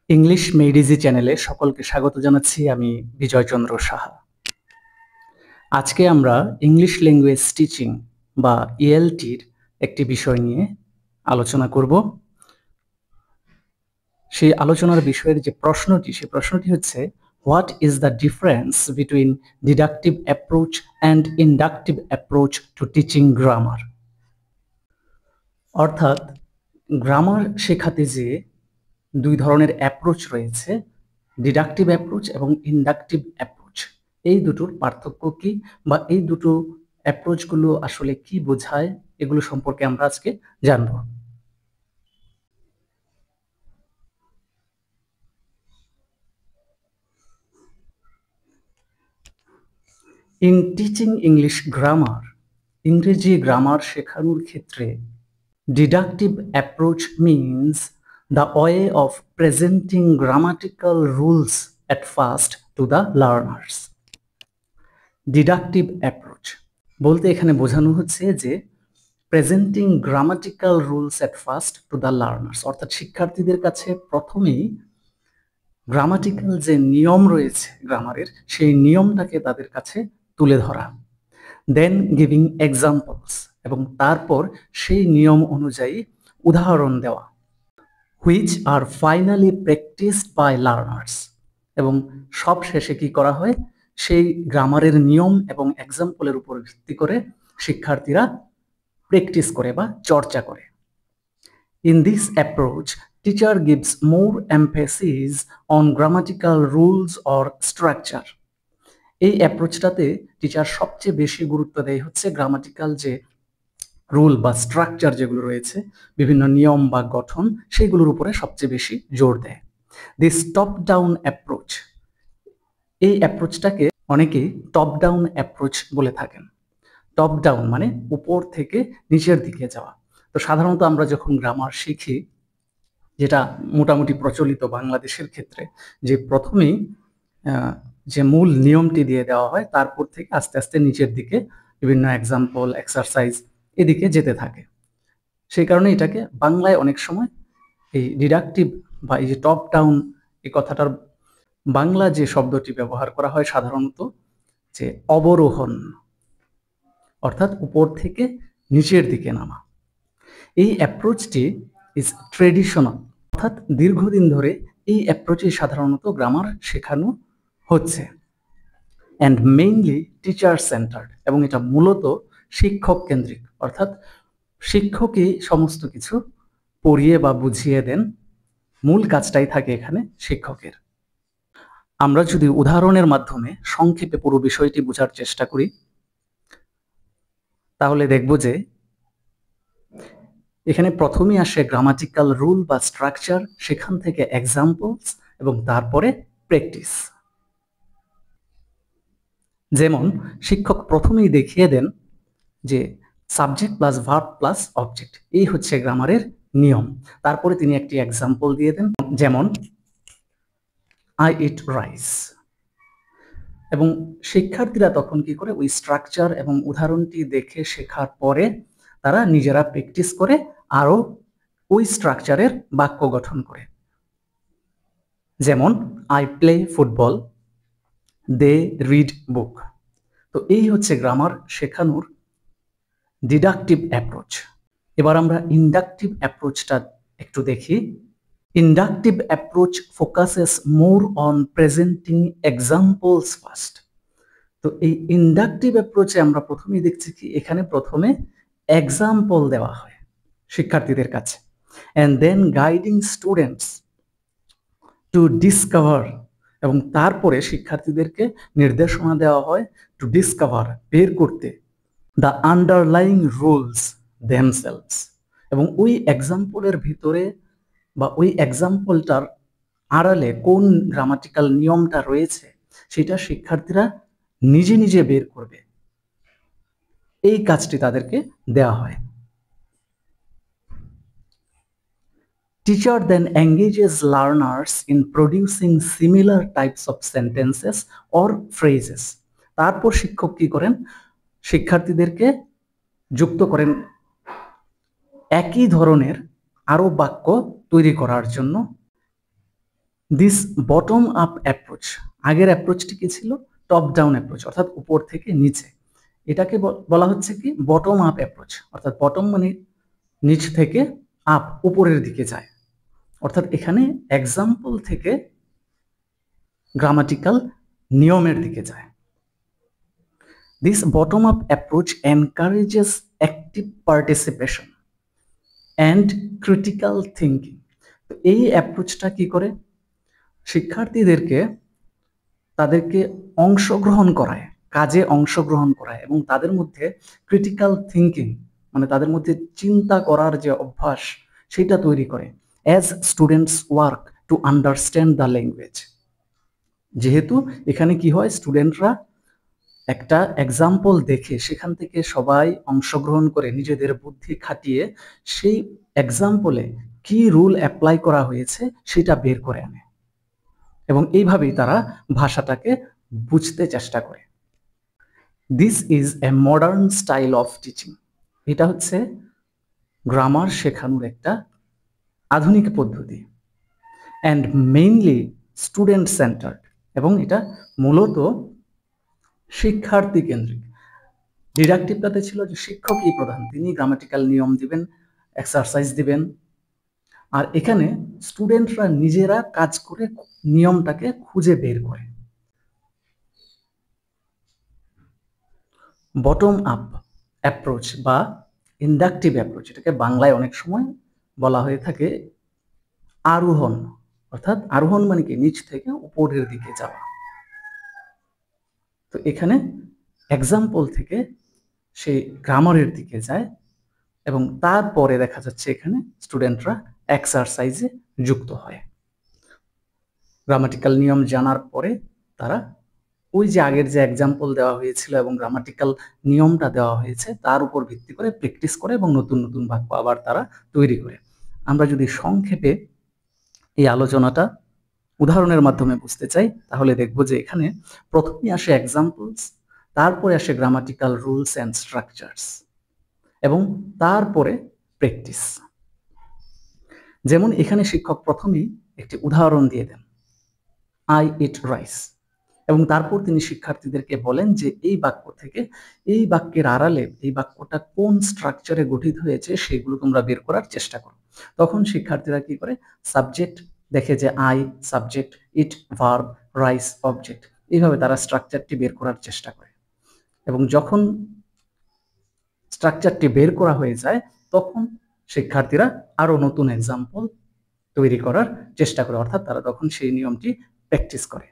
English মেইডিজি চ্যানেলে সকলকে স্বাগত জানাচ্ছি। আমি বিজয় চন্দ্র সাহা। আজকে আমরা ইংলিশ ল্যাঙ্গুয়েজ টিচিং বা ইএলটির একটি বিষয় নিয়ে আলোচনা করব। সেই আলোচনার বিষয়ের যে প্রশ্নটি, সেই প্রশ্নটি হচ্ছে, what is the difference between deductive approach and inductive approach to teaching grammar? অর্থাৎ গ্রামার শেখাতে যে দুই ধরনের অ্যাপ্রোচ রয়েছে, ডিডাকটিভ অ্যাপ্রোচ এবং ইন্ডাকটিভ অ্যাপ্রোচ। এই দুটোর পার্থক্য কি, বা এই দুটো অ্যাপ্রোচগুলো আসলে কি বোঝায়, এগুলো সম্পর্কে আমরা আজকে জানব। ইন টিচিং ইংলিশ গ্রামার, ইংরেজি গ্রামার শেখানোর ক্ষেত্রে deductive approach means the way of presenting grammatical rules at first to the learners. Deductive approach বলতে এখানে বোঝানো হচ্ছে যে presenting grammatical rules at first to the learners, অর্থাৎ শিক্ষার্থীদের কাছে প্রথমেই গ্রামাটিক্যাল যে নিয়ম রয়েছে গ্রামারের, সেই নিয়মটাকে তাদের কাছে তুলে ধরা। দেন গিভিং এক্সাম্পলস, এবং তারপর সেই নিয়ম অনুযায়ী উদাহরণ দেওয়া। Which are finally practised by learners, এবং সব শেষে কি করা হয়, সেই গ্রামারের নিয়ম এবং এক্সাম্পলের উপর ভিত্তি করে শিক্ষার্থীরা প্র্যাকটিস করে বা চর্চা করে। In this approach teacher gives more emphasis on grammatical rules or structure. এই অ্যাপ্রোচটাতে টিচার সবচেয়ে বেশি গুরুত্ব দেয় হচ্ছে গ্রামাটিক্যাল যে রুল বা স্ট্রাকচার যেগুলো রয়েছে, বিভিন্ন নিয়ম বা গঠন, সেগুলোর উপরে সবচেয়ে বেশি জোর দেয়। দিস টপ ডাউন অ্যাপ্রোচ, এই অ্যাপ্রোচটাকে অনেকেই টপ ডাউন অ্যাপ্রোচ বলে থাকেন। টপ ডাউন মানে উপর থেকে নিচের দিকে যাওয়া। তো সাধারণত আমরা যখন গ্রামার শিখি, যেটা মোটামুটি প্রচলিত বাংলাদেশের ক্ষেত্রে, যে প্রথমেই যে মূল নিয়মটি দিয়ে দেওয়া হয়, তারপর থেকে আস্তে আস্তে নিচের দিকে বিভিন্ন এক্সাম্পল, এক্সারসাইজ এদিকে যেতে থাকে। সেই কারণে এটাকে বাংলায় অনেক সময় এই ডিডাকটিভ বা এই যে টপ ডাউন, এই কথাটার বাংলা যে শব্দটি ব্যবহার করা হয় সাধারণত, যে অবরোহণ, অর্থাৎ উপর থেকে নিচের দিকে নামা। এই অ্যাপ্রোচটি ইজ ট্রেডিশনাল, অর্থাৎ দীর্ঘদিন ধরে এই অ্যাপ্রোচে সাধারণত গ্রামার শেখানো হচ্ছে। অ্যান্ড মেইনলি টিচার সেন্টার্ড, এবং এটা মূলত শিক্ষক কেন্দ্রিক, অর্থাৎ শিক্ষকই সমস্ত কিছু পড়িয়ে বা বুঝিয়ে দেন, মূল কাজটাই থাকে এখানে শিক্ষকের। আমরা যদি উদাহরণের মাধ্যমে সংক্ষেপে পুরো বিষয়টি বোঝার চেষ্টা করি, তাহলে দেখব যে এখানে প্রথমেই আসে গ্রামাটিক্যাল রুল বা স্ট্রাকচার, সেখান থেকে এক্সাম্পলস, এবং তারপরে প্র্যাকটিস। যেমন শিক্ষক প্রথমেই দেখিয়ে দেন যে subject plus verb plus object, এই হচ্ছে গ্রামারের নিয়ম। তারপরে তিনি একটি এক্সাম্পল দিয়ে দেন, যেমন আই ইট রাইস, এবং শিক্ষার্থীরা তখন কি করে, ওই স্ট্রাকচার এবং উদাহরণটি দেখে শেখার পরে তারা নিজেরা প্র্যাকটিস করে আরো ওই স্ট্রাকচারের বাক্য গঠন করে। যেমন I play football, they read book. তো এই হচ্ছে গ্রামার শেখানোর ডিডাকটিভ অ্যাপ্রোচ। এবার আমরা ইন্ডাকটিভ অ্যাপ্রোচটা একটু দেখি। Inductive approach focuses more on presenting examples first. তো এই ইন্ডাকটিভ অ্যাপ্রোচে আমরা প্রথমেই দেখছি কি, এখানে প্রথমে এক্সাম্পল দেওয়া হয় শিক্ষার্থীদের কাছে, and then guiding students to discover, এবং তারপরে শিক্ষার্থীদেরকে নির্দেশনা দেওয়া হয় টু ডিসকভার, বের করতে, দ্য আন্ডারলাইং রুলস দেমসেলভস, এবং ওই এক্সাম্পলের ভিতরে বা ওই এক্সাম্পলটার আড়ালে কোন গ্রামাটিক্যাল নিয়মটা রয়েছে, সেটা শিক্ষার্থীরা নিজে নিজে বের করবে। এই কাজটি তাদেরকে দেওয়া হয়। Teacher then engages learners in producing similar types of sentences or phrases. তারপর শিক্ষক কি করেন, শিক্ষার্থীদেরকে যুক্ত করেন একই ধরনের আরো বাক্য তৈরি করার জন্য, দিস বটম আপ অ্যাপ্রোচ, আগের অ্যাপ্রোচটি কি ছিল? টপ ডাউন অ্যাপ্রোচ, অর্থাৎ উপর থেকে নিচে। এটাকে বলা হচ্ছে কি বটম আপ অ্যাপ্রোচ, অর্থাৎ বটম মানে নিচ থেকে, আপ উপরের দিকে যায়। অর্থাৎ এখানে এক্সাম্পল থেকে গ্রামাটিক্যাল নিয়মের দিকে যায়। This bottom up approach encourages active participation and critical thinking. তো এই অ্যাপ্রোচটা কি করে? শিক্ষার্থীদেরকে তাদেরকে অংশগ্রহণ করায়, কাজে অংশগ্রহণ করায়, এবং তাদের মধ্যে ক্রিটিক্যাল থিঙ্কিং মানে তাদের মধ্যে চিন্তা করার যে অভ্যাস সেটা তৈরি করে। As students work to understand the language, যেহেতু এখানে কি হয়, স্টুডেন্টরা একটা এক্সাম্পল দেখে সেখান থেকে সবাই অংশগ্রহণ করে নিজেদের বুদ্ধি খাটিয়ে সেই এক্সাম্পলে কি রুল অ্যাপ্লাই করা হয়েছে সেটা বের করে আনে, এবং এইভাবেই তারা ভাষাটাকে বুঝতে চেষ্টা করে। This is a modern style of teaching, এটা হচ্ছে গ্রামার শেখানোর একটা আধুনিক পদ্ধতি। অ্যান্ড মেইনলি স্টুডেন্ট সেন্টার্ড, এবং এটা মূলত শিক্ষার্থী কেন্দ্রিক। ডিডাকটিভটাতে ছিল যে শিক্ষকই প্রধান, তিনি গ্রামাটিক্যাল নিয়ম দিবেন, এক্সারসাইজ দিবেন, আর এখানে স্টুডেন্টরা নিজেরা কাজ করে নিয়মটাকে খুঁজে বের করে। বটম আপ অ্যাপ্রোচ বা ইন্ডাকটিভ অ্যাপ্রোচ, এটাকে বাংলায় অনেক সময় বলা হয়ে থাকে আরোহণ, অর্থাৎ আরোহণ মানে কি নিচ থেকে উপরের দিকে যাওয়া। তো এখানে এক্সাম্পল থেকে সে গ্রামারের দিকে যায়, এবং তারপরে দেখা যাচ্ছে এখানে স্টুডেন্টরা এক্সারসাইজে যুক্ত হয়। গ্রামাটিক্যাল নিয়ম জানার পরে তারা ওই যে আগের যে এক্সাম্পল দেওয়া হয়েছিল এবং গ্রামাটিক্যাল নিয়মটা দেওয়া হয়েছে তার উপর ভিত্তি করে প্র্যাকটিস করে এবং নতুন নতুন বাক্য আবার তারা তৈরি করে। আমরা যদি সংক্ষেপে এই আলোচনাটা উদাহরণের মাধ্যমে বুঝতে চাই তাহলে দেখব যে এখানে প্রথমে আসে এক্সাম্পলস, তারপরে আসে গ্রামাটিক্যাল রুলস অ্যান্ড স্ট্রাকচারস, এবং তারপরে প্র্যাকটিস। যেমন এখানে শিক্ষক প্রথমেই একটি উদাহরণ দিয়ে দেন, আই ইট রাইস, এবং তারপর তিনি শিক্ষার্থীদেরকে বলেন যে এই বাক্য থেকে এই বাক্যের আড়ালে এই বাক্যটা কোন স্ট্রাকচারে গঠিত হয়েছে সেগুলো তোমরা বের করার চেষ্টা করো। তখন শিক্ষার্থীরা কি করে, সাবজেক্ট দেখে যে I subject, it verb, rice object, এইভাবে তারা স্ট্রাকচারটি বের করার চেষ্টা করে, এবং যখন স্ট্রাকচারটি বের করা হয়ে যায় তখন শিক্ষার্থীরা আরো নতুন এক্সাম্পল তৈরি করার চেষ্টা করে, অর্থাৎ তারা তখন সেই নিয়মটি প্র্যাকটিস করে,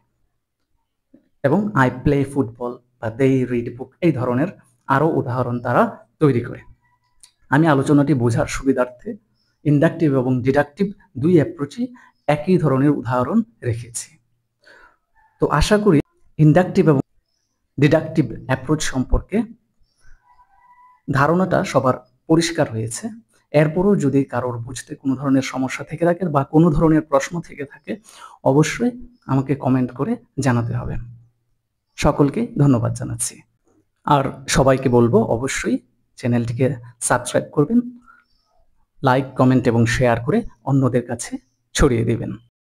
এবং আই প্লে ফুটবল বা দে রিড বুক এই ধরনের আরো উদাহরণ তারা তৈরি করে। আমি আলোচনাটি বোঝার সুবিধার্থে ইন্ডাকটিভ এবং ডিডাকটিভ দুই অ্যাপ্রোচই একই ধরনের উদাহরণ রেখেছি। তো আশা করি ইন্ডাকটিভ এবং ডিডাকটিভ অ্যাপ্রোচ সম্পর্কে ধারণাটা সবার পরিষ্কার হয়েছে। এরপরও যদি কারোর বুঝতে কোনো ধরনের সমস্যা থেকে থাকে বা কোনো ধরনের প্রশ্ন থেকে থাকে অবশ্যই আমাকে কমেন্ট করে জানাতে হবে। সকলকে ধন্যবাদ জানাচ্ছি, আর সবাইকে বলবো অবশ্যই চ্যানেলটিকে সাবস্ক্রাইব করবেন, লাইক কমেন্ট এবং শেয়ার করে অন্যদের কাছে ছড়িয়ে দিবেন।